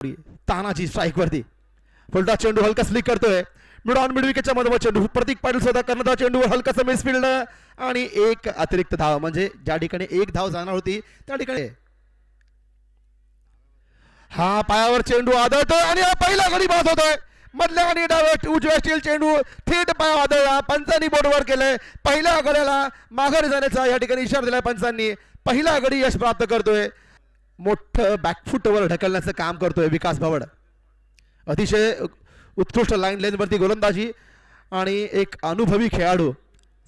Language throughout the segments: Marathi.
तानाजी स्ट्राइक वरती फुलटा चेंडू हलका स्लिक करतोय मिड ऑन मिड विकेटच्या मध्ये चेंडू प्रतीक पाटील स्वतः कर्णधार चेंडूवर हलकासा मिसफिल्ड आणि एक अतिरिक्त धाव म्हणजे ज्या ठिकाणी एक धाव जाणार होती त्या ठिकाणी हा पायावर चेंडू आदळतोय आणि हा पहिला गडी बाद होतोय मधल्या आणि डाव्या उजव्या स्टील चेंडू थेट पाय आदळला पंचांनी बोर्डवर केलंय पहिल्या गड्याला माघारी जाण्याचा या ठिकाणी इशारा दिलाय पंचांनी पहिला गडी यश प्राप्त करतोय मोठं बॅकफुटवर ढकलण्याचं काम करतोय विकास भवड अतिशय उत्कृष्ट लाईन लेनवरती गोलंदाजी आणि एक अनुभवी खेळाडू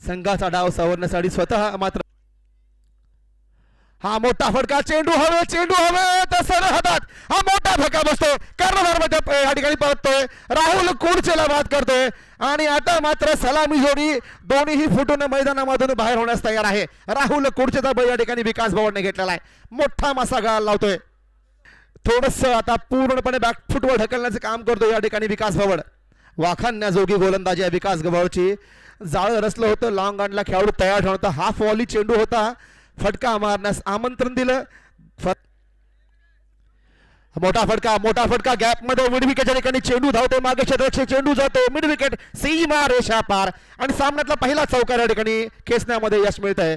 संघाचा डाव सावरण्यासाठी स्वतः मात्र हा मोठा फटका चेंडू हवे तर सरळ हातात हा मोठा फटका बसतो कर्णधार या ठिकाणी परततोय राहुल कुडचेला बाद करतोय आणि आता मात्र सलामी जोडी दोन्हीही फुटून मैदानामधून बाहेर होण्यास तयार आहे राहुल कुडचेचा बळी या ठिकाणी विकास भवनने घेतलेला आहे मोठा मासा गाळा लावतोय थोडस आता पूर्णपणे बॅकफुटवर ढकलण्याचं काम करतो या ठिकाणी विकास भवड वाखाणण्याजोगी गोलंदाजी आहे विकास भवडची जाळं रचलं होतं लॉंग ऑनला खेळाडू तयार ठेवता हाफ वॉली चेंडू होता फटका मारण्यास आमंत्रण दिलं मोठा फटका गॅप मध्ये मिड विकेटच्या ठिकाणी चेंडू धावतो मागे क्षेत्ररक्षक चेंडू जातो मिड विकेट सीमा रेषा पार आणि सामन्यातला पहिला चौकार या ठिकाणी खेचण्यामध्ये यश मिळत आहे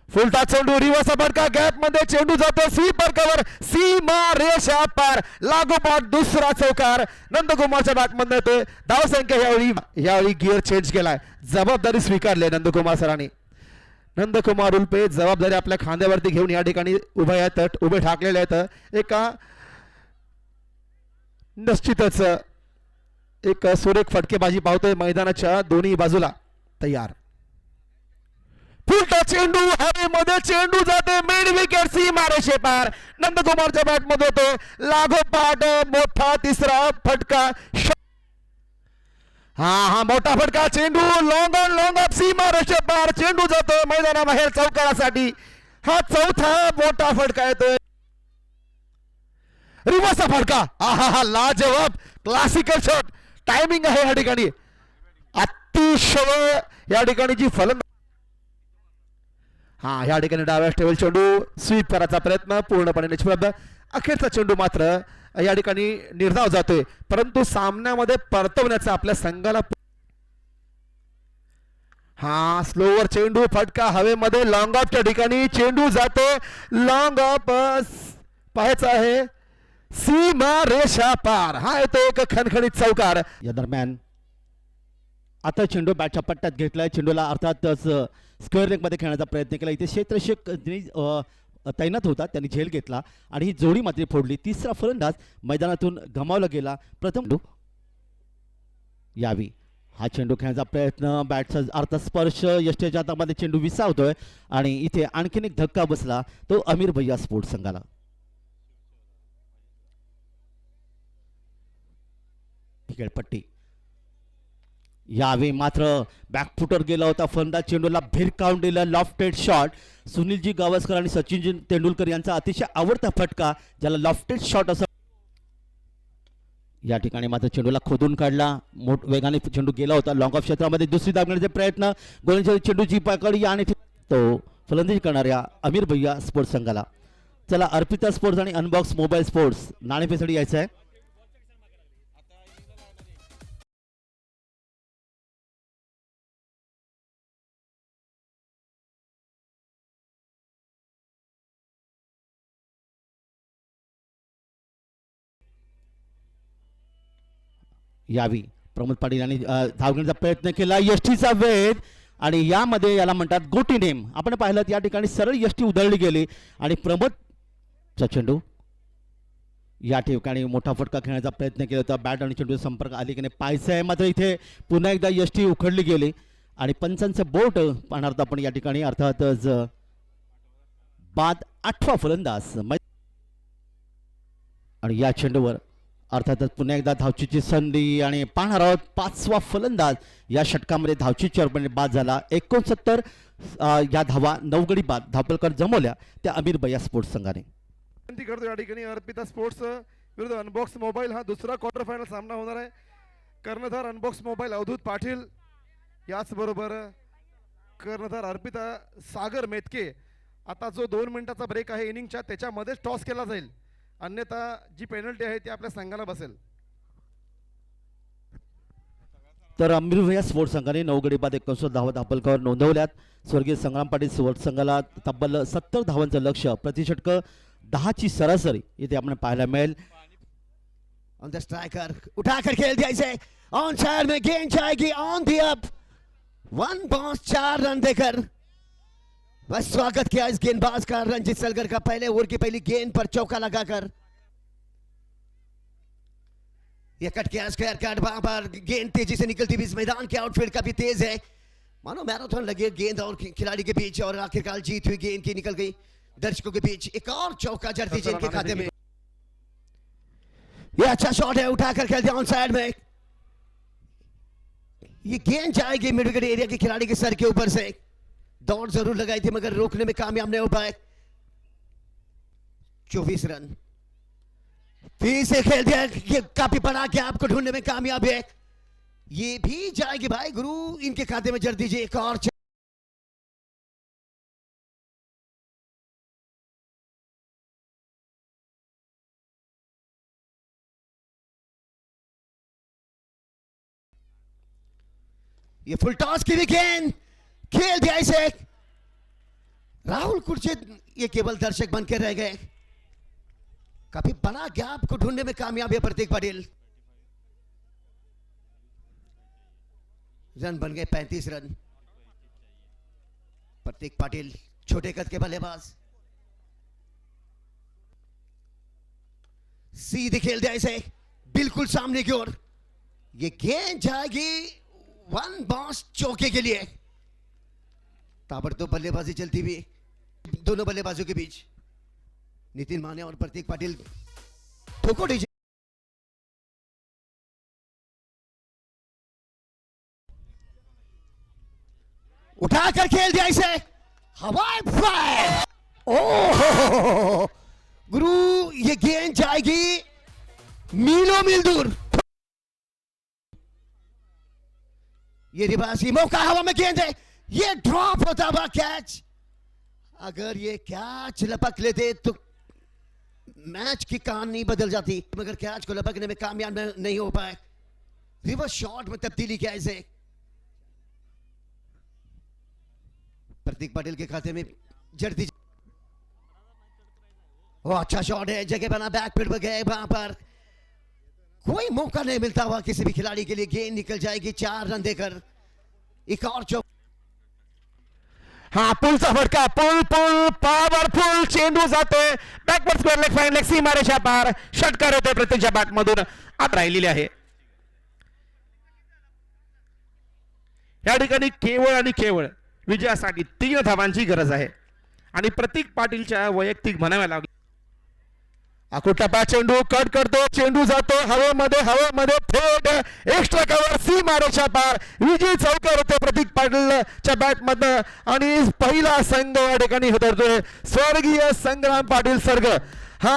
फुलटा चेंडू रिवर्स फटका गॅप मध्ये चेंडू जातो स्वीपर कव्हर सीमा रेषा पार लागोपाठ दुसरा चौकार नंदकुमारच्या बॅटमधून येतोय धावसंख्या यावेळी गिअर चेंज केलाय जबाबदारी स्वीकारली नंदकुमार सरांनी नंदकुमार उल्पे जबाबदारी आपल्या खांद्यावरती घेऊन या ठिकाणी उभे ठाकलेले आहेत एका निश्चितच एक सुरेख फटकेबाजी पाहतोय मैदानाच्या दोन्ही बाजूला तयार फुलटा चेंडू हवेमध्ये चेंडू जाते मिड विकेट सीमा रेषे पार नंदकुमारच्या बॅटमध्ये होतो लागोपाठ मोठा तिसरा फटका हा मोठा फटका चेंडू लॉंग ऑफ सीमा रेषे पार चेंडू जातो मैदानाबाहेर चौकारासाठी हा चौथा मोठा फटका येतोय रिवर्स फटका हा लाजवाब क्लासिकल शॉट टायमिंग आहे या ठिकाणी अतिशय या ठिकाणी जी फलंदाज हा या ठिकाणी डाव्या टेबल चेंडू स्वीप करायचा प्रयत्न पूर्णपणे निष्प्रभ अखेरचा चेंडू मात्र या ठिकाणी निर्धाव जातोय परंतु सामन्यामध्ये परतवण्याचा आपल्या संघाला हा स्लोवर चेंडू फटका हवेमध्ये लॉंग ऑफच्या ठिकाणी चेंडू जातो लॉंग ऑफ पाहायचा आहे सीमा रेषा पार हा येतो एक खणखणीत चौकार या दरम्यान आता चेंडू बॅटच्या पट्ट्यात घेतलाय चेंडूला अर्थातच स्क्वेअर लेग मध्ये खेळण्याचा प्रयत्न केला इथे क्षेत्ररक्षक तैनात होता त्यांनी झेल घेतला आणि ही जोडी मात्र फोडली तिसरा फलंदाज मैदानातून गमावला गेला प्रथम यावी हा चेंडू खेळण्याचा प्रयत्न बॅटचा अर्थ स्पर्श यष्टीच्या हातामध्ये चेंडू विसावतोय आणि इथे आणखीन एक धक्का बसला तो अमीर भैया स्पोर्ट्स संघाला खेळपट्टी यावेळी मात्र बॅकफुटर गेला होता फलंदाज चेंडूला भिरकावून दिला लॉफ्टेड शॉट सुनीलजी गावस्कर आणि सचिनजी तेंडुलकर यांचा अतिशय आवडता फटका ज्याला लॉफ्टेड शॉट असं या ठिकाणी मात्र चेंडूला खोदून काढला वेगाने चेंडू गेला होता लॉंग ऑफ क्षेत्रामध्ये दुसरी दाब घेण्याचे प्रयत्न गोलंदाजी चेंडूची पकडी आणि तो फलंदाजी करणाऱ्या अमीर भैया स्पोर्ट्स संघाला चला अर्पिता स्पोर्ट्स आणि अनबॉक्स मोबाईल स्पोर्ट्स नाणेफेसाठी यायचं आहे यावी प्रमोद पाटील यांनी धाव घेण्याचा प्रयत्न केला यष्टीचा वेध आणि यामध्ये याला म्हणतात गोटी नेम आपण पाहिलं या ठिकाणी सरळ यष्टी उधळली गेली आणि प्रमोदचा चेंडू या ठिकाणी मोठा फटका खेळण्याचा प्रयत्न केला होता बॅट आणि चेंडू संपर्क आली की नाही पाहायचं आहे मात्र इथे पुन्हा एकदा यष्टी उखडली गेली आणि पंचांचं बोट पाहणार आपण या ठिकाणी अर्थातच बाद 8वा फलंदाज आणि या चेंडूवर अर्थातच पुन्हा एकदा धावचीची संधी आणि पाहणार आहोत 5वा फलंदाज या षटकामध्ये धावचीच्या रूपाने बाद झाला 69 या धावा 9 गडी बाद धावपलकर जमवल्या त्या अमीर भैया स्पोर्ट्स संघाने करतो या ठिकाणी अर्पिता स्पोर्ट्स विरुद्ध अनबॉक्स मोबाईल हा दुसरा क्वार्टर फायनल सामना होणार आहे कर्णधार अनबॉक्स मोबाईल अवधूत पाटील याचबरोबर कर्णधार अर्पिता सागर मेतके आता जो 2 मिनिटाचा ब्रेक आहे इनिंगच्या त्याच्यामध्येच टॉस केला जाईल अन्यथा जी पेनल्टी आहे ती आपल्या संघाला बसेल. तर अमीर भैया स्पोर्ट्स संघाने 9 गडी बाद 69 धावा धापलकावर नोंदवल्यात. स्वर्गीय संग्राम पाटील स्पोर्ट्स संघाला तब्बल 70 धावांचं लक्ष्य, प्रतिषटक 10 ची सरासरी इथे आपण पाहायला मिळेल. ऑन द स्ट्राइकर उठाकर खेल दिया इसे ऑन साइड में गेंद जाएगी on the up 1 ball 4 run देकर बस स्वागत किया इस गेंदबाज का रंजीत सलगर का पहले ओवर की पहली गेंद पर चौका लगाकर ये कट किया स्क्वायर कट वहां पर गेंद तेजी से निकलती हुई इस मैदान के आउटफील्ड काफी तेज है मानो मैराथन लगे गेंद और खिलाड़ी के बीच और आखिरकार जीत हुई गेंद की निकल गई दर्शकों के बीच एक और चौका जर्दी जिनके खाते में ये अच्छा शॉट है उठाकर खेल दिया ऑन साइड में ये गेंद जाएगी मिड विकेट एरिया के खिलाड़ी के सर के ऊपर से दौड़ जरूर लगाई थी मगर रोकने में कामयाब नहीं हो पाए 24 रन फिर से खेल दिया ये काफी बड़ा गैप को ढूंढने में कामयाब है ये भी जाएगी भाई गुरु इनके खाते में जड़ दीजिए एक और ये फुल टॉस की भी गेंद खेल दिया इसे राहुल कुर्चित ये केवल दर्शक बन के रह गए काफी बड़ा गैप को ढूंढने में कामयाब है प्रतीक पाटिल रन बन गए 35 रन प्रतीक पाटिल छोटे कद के बल्लेबाज सीधे खेल दिया इसे बिल्कुल सामने की ओर ये गेंद जाएगी 1 बॉल चौके के लिए ताबड़तोड़ बल्लेबाजी चलती हुई दोनों बल्लेबाजों के बीच नितिन माने और प्रतीक पाटिल ठोको डीजे उठाकर खेल दिया इसे हवाई फायर ओह गुरु ये गेंद जाएगी मीलों मील दूर ये रिबासी मौका हवा में गेंद है ये ड्रॉप होता हुआ कैच अगर ये कैच लपक लेते तो मैच की कहानी बदल जाती मगर कैच को लपकने में कामयाब नहीं हो पाए रिवर्स शॉट में तब्दीली किया इसे प्रतीक पाटिल के खाते में जड़ती वो अच्छा शॉट है जगह बना बैकफील्ड पर गए वहां पर कोई मौका नहीं मिलता हुआ किसी भी खिलाड़ी के लिए गेंद निकल जाएगी 4 रन देकर एक और चौक हा पुलचा फटका पुल पॉवरफुल चेंडू जातोय backward square leg fine leg सीमारेषा पार षटकार होते प्रत्येकच्या बॅट मधून आत राहिलेले आहे या ठिकाणी केवळ आणि केवळ विजयासाठी 3 धावांची गरज आहे आणि प्रतीक पाटीलच्या वैयक्तिक म्हणाव्या लागल्या आकुटला चेंडू कट करतो चेंडू जातो हवेमध्ये थेट एक्स्ट्रा कव्हर सीमारेषा पार विजय चौकार होते प्रतीक पाटीलच्या बॅट मधनं आणि पहिला संघ या ठिकाणी उतरतोय स्वर्गीय संग्राम पाटील सर्ग हा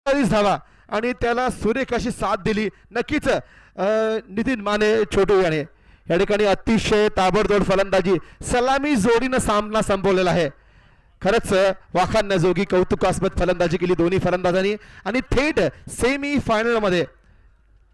धावा आणि त्याला सुरेख अशी साथ दिली नक्कीच नितीन माने छोटू याने या ठिकाणी अतिशय ताबडतोड फलंदाजी सलामी जोडीनं सामना संपवलेला आहे खरंच वाखाणण्याजोगी कौतुकास्पद फलंदाजी केली दोन्ही फलंदाजांनी आणि थेट सेमी फायनल मध्ये